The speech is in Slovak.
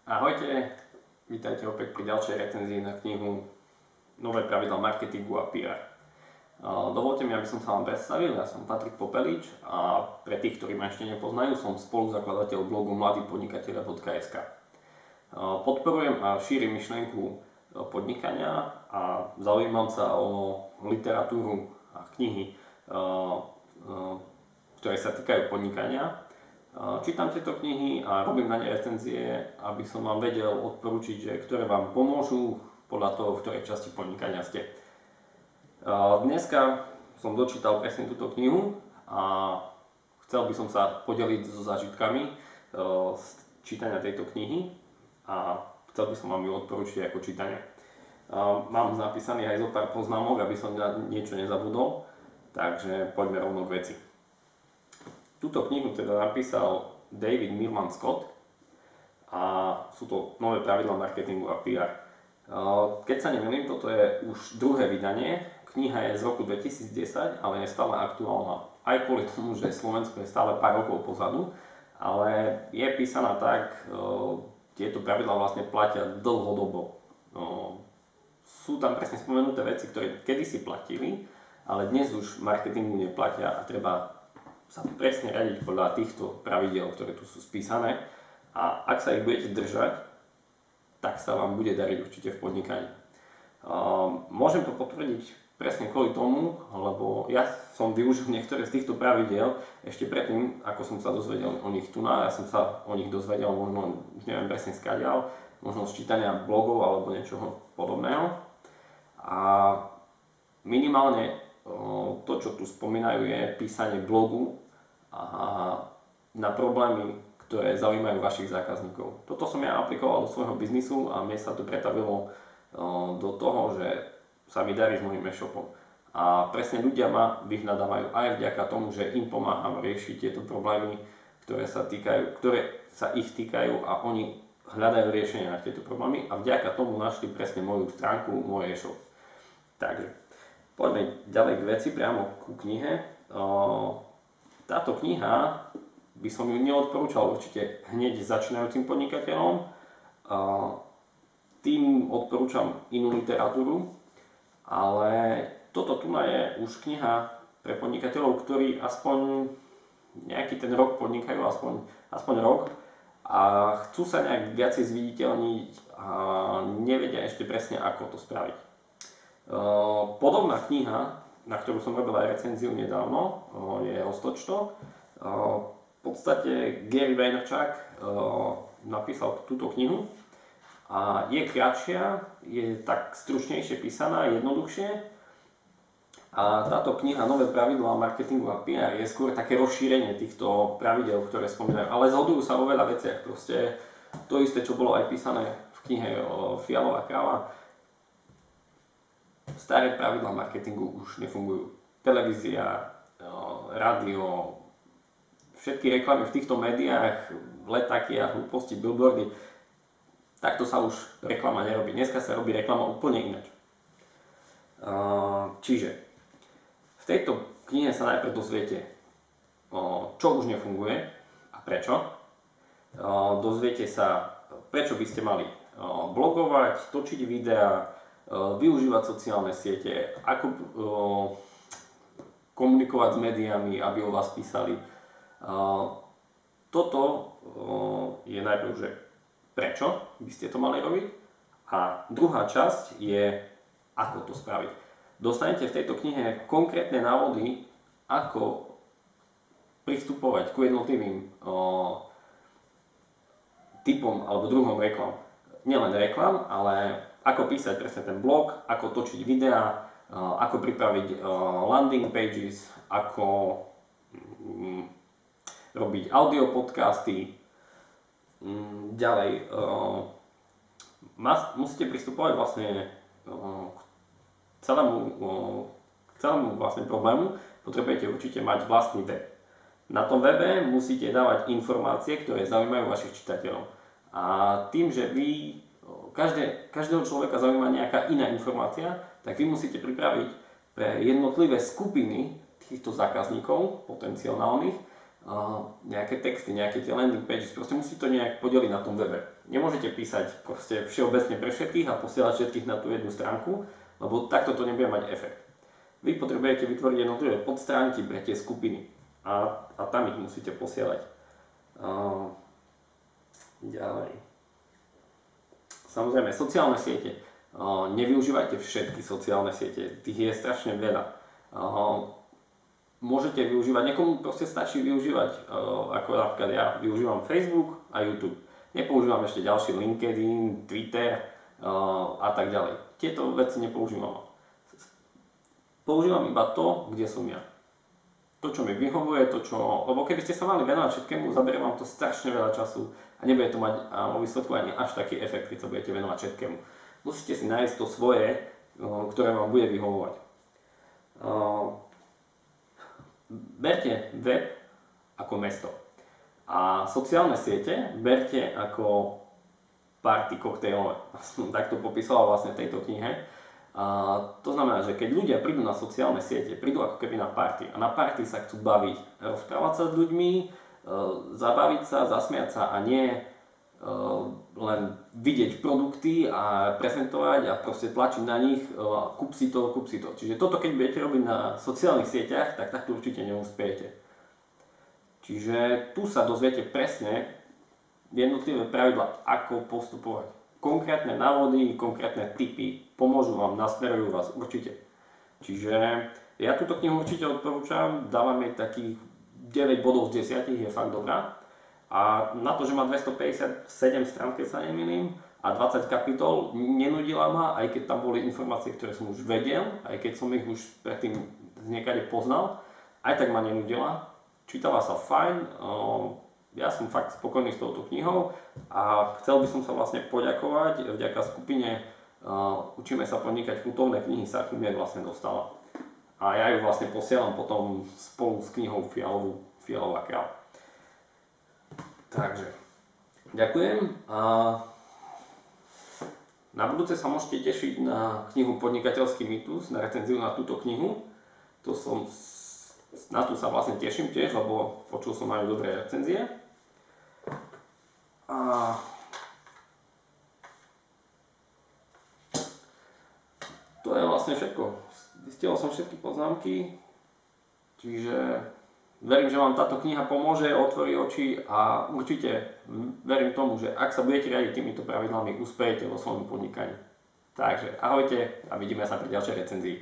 Ahojte, vítajte opäť pri ďalšej recenzii na knihu Nové pravidlá marketingu a PR. Dovolte mi, aby som sa vám predstavil, ja som Patrik Popelič a pre tých, ktorí ma ešte nepoznajú, som spoluzakladateľ blogu mladýpodnikateľ.sk. Podporujem a šírim myšlienku podnikania a zaujímam sa o literatúru a knihy, ktoré sa týkajú podnikania. Čítam tieto knihy a robím na ne recenzie, aby som vám vedel odporúčiť, že ktoré vám pomôžu podľa toho, v ktorej časti podnikania ste. Dneska som dočítal presne túto knihu a chcel by som sa podeliť so zážitkami z čítania tejto knihy a chcel by som vám ju odporúčiť ako čítanie. Mám napísaný aj zo pár poznámok, aby som na niečo nezabudol, takže poďme rovno k veci. Túto knihu teda napísal David Meerman Scott a sú to nové pravidlá marketingu a PR. Keď sa nemýlim, toto je už druhé vydanie. Kniha je z roku 2010, ale je stále aktuálna. Aj kvôli tomu, že Slovensko je stále pár rokov pozadu, ale je písaná tak, tieto pravidlá vlastne platia dlhodobo. Sú tam presne spomenuté veci, ktoré kedysi platili, ale dnes už marketingu neplatia a treba sa presne riadiť podľa týchto pravidiel, ktoré tu sú spísané, a ak sa ich budete držať, tak sa vám bude dariť určite v podnikaní. Môžem to potvrdiť presne kvôli tomu, lebo ja som využil niektoré z týchto pravidiel ešte predtým, ako som sa dozvedel o nich tu ja som sa o nich dozvedel možno, už neviem presne skadiaľ, možno z čítania blogov alebo niečoho podobného. A minimálne to, čo tu spomínajú, je písanie blogu na problémy, ktoré zaujímajú vašich zákazníkov. Toto som ja aplikoval do svojho biznisu a mne sa to pretavilo do toho, že sa mi darí s mojím e-shopom. A presne ľudia ma vyhľadávajú aj vďaka tomu, že im pomáham riešiť tieto problémy, ktoré sa ich týkajú a oni hľadajú riešenie na tieto problémy a vďaka tomu našli presne moju stránku, môj e-shop. Takže poďme ďalej k veci, priamo ku knihe. Táto kniha by som ju neodporúčal určite hneď začínajúcim podnikateľom. Tým odporúčam inú literatúru, ale toto tu je už kniha pre podnikateľov, ktorí aspoň nejaký ten rok podnikajú, aspoň rok a chcú sa nejak viacej zviditeľniť a nevedia ešte presne, ako to spraviť. Podobná kniha, na ktorú som robil aj recenziu nedávno, je Roztoč to. V podstate Gary Vaynerchuk napísal túto knihu a je kratšia, je tak stručnejšie písaná, jednoduchšie. A táto kniha Nové pravidlá marketingu a PR je skôr také rozšírenie týchto pravidel, ktoré spomínajú, ale zhodujú sa vo veľa veciach. Proste to isté, čo bolo aj písané v knihe Fialová kráva. Staré pravidlá marketingu už nefungujú. Televízia, rádio, všetky reklamy v týchto médiách, letáky a hlúposti, billboardy, takto sa už reklama nerobí. Dneska sa robí reklama úplne ináč. Čiže v tejto knihe sa najprv dozviete, čo už nefunguje a prečo. Dozviete sa, prečo by ste mali blogovať, točiť videá, využívať sociálne siete, ako komunikovať s médiami, aby o vás písali. Toto je najprv, že prečo by ste to mali robiť, a druhá časť je, ako to spraviť. Dostanete v tejto knihe konkrétne návody, ako pristupovať k jednotlivým typom alebo druhom reklam. Nielen reklam, ale ako písať presne ten blog, ako točiť videá, ako pripraviť landing pages, ako robiť audio podcasty. Ďalej, musíte pristupovať vlastne k celému vlastne problému. Potrebujete určite mať vlastný web. Na tom webe musíte dávať informácie, ktoré zaujímajú vašich čitateľov. A tým, že každého človeka zaujíma nejaká iná informácia, tak vy musíte pripraviť pre jednotlivé skupiny týchto zákazníkov potenciálnych nejaké texty, nejaké tie landing pages, proste musí to nejak podeliť na tom webe. Nemôžete písať proste všeobecne pre všetkých a posielať všetkých na tú jednu stránku, lebo takto to nebude mať efekt. Vy potrebujete vytvoriť jednotlivé podstránky pre tie skupiny a tam ich musíte posielať. Ďalej. Samozrejme, sociálne siete. Nevyužívajte všetky sociálne siete, tých je strašne veľa. Môžete využívať, niekomu proste stačí využívať, ako napríklad ja využívam Facebook a YouTube. Nepoužívam ešte ďalší LinkedIn, Twitter a tak ďalej. Tieto veci nepoužívam. Používam iba to, kde som ja. To, čo mi vyhovuje, lebo keby ste sa mali venovať všetkému, zaberie vám to strašne veľa času a nebude to mať vo výsledku ani až taký efekt, keď sa budete venovať všetkému. Musíte si nájsť to svoje, ktoré vám bude vyhovovať. Berte web ako mesto a sociálne siete berte ako party koktejlové. Tak to popísala vlastne v tejto knihe. To znamená, že keď ľudia prídu na sociálne siete, prídu ako keby na party a na party sa chcú baviť, rozprávať sa s ľuďmi, zabaviť sa, zasmiať sa a nie len vidieť produkty a prezentovať a proste tlačiť na nich, kúp si to. Čiže toto keď budete robiť na sociálnych sieťach, tak takto určite neúspejete. Čiže tu sa dozviete presne jednotlivé pravidlá, ako postupovať. Konkrétne návody, konkrétne tipy pomôžu vám, nasmerujú vás určite. Čiže ja túto knihu určite odporúčam, dávam jej takých 9 bodov z 10, je fakt dobrá. A na to, že má 257 strán, keď sa nemýlim, a 20 kapitol, nenudila ma, aj keď tam boli informácie, ktoré som už vedel, aj keď som ich už predtým niekade poznal, aj tak ma nenudila. Čítala sa fajn, ja som fakt spokojný s touto knihou a chcel by som sa vlastne poďakovať vďaka skupine Učíme sa podnikať chutovné knihy, sa ku mne vlastne dostala. A ja ju vlastne posielam potom spolu s knihou Fialová kráľ. Takže, ďakujem a na budúce sa môžete tešiť na knihu Podnikateľský mýtus, na recenziu na túto knihu. Na tú sa vlastne teším tiež, lebo počul som aj dobré recenzie. A to je vlastne všetko. Zistil som všetky poznámky, čiže verím, že vám táto kniha pomôže, otvorí oči a určite verím tomu, že ak sa budete riadiť týmito pravidlami, uspejete vo svojom podnikaní. Takže ahojte a vidíme sa pri ďalšej recenzii.